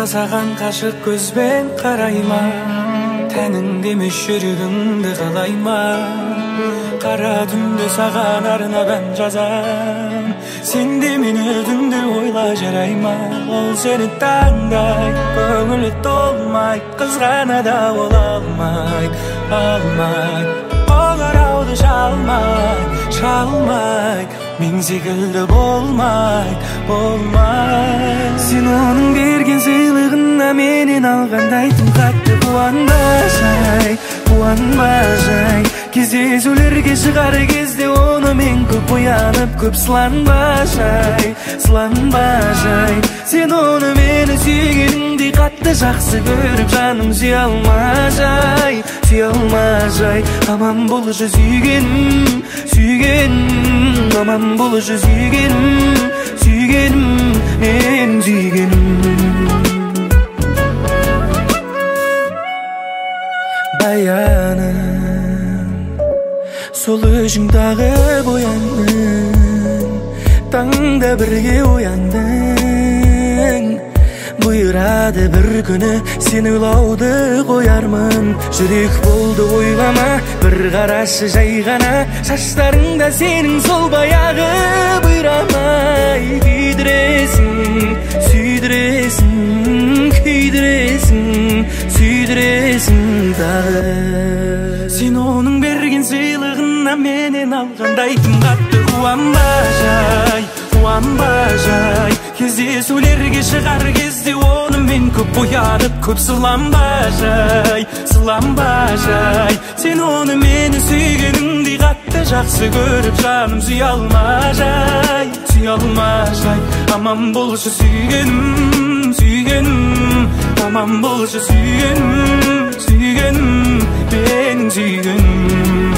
саған қашық көзбен қарайма, тәніңде емес жүрегіңді қалайма. Қара түнде саған арнап ән жазам, сенде мені түнде ойла жарайма. Ол сені таңдай, көңілі толмай, қызғана да ол алмай. Қоңырауды шалмай, мен секілді болмай. Сен оның берген сыйлығына менен алғандай тым қатты қуанбай. Кездесулерге шығар кезде оны мен көп оянып, көп сыланбай. Сен оны мені сүйгеніңдей қатты жақсы көріп, жаным сүйалмай. Аман болшы сүйгенім, аман болшы сүйгенім, мен сүйгенім. Баяным, сол өзің тағы бояндың, таңда бірге ояндың. Бұйырады бір күні сен ойлауды қоярмын. Жүрек болды ойлама, бір қарашы жай ғана. Шаштарыңда сенің сол баяғы бұйрамай. Күйдіресің тағы. Сен оның берген сыйлығына менен алғандай тым қатты қуанбай. Кездесулерге шығар кезде оны мен көп оянып, көп сыланбай. Сен оны мені сүйгеніңдей қатты жақсы көріп, жаным сүйалмай. Аман болшы сүйгенім, аман болшы сүйгенім, менің сүйгенім.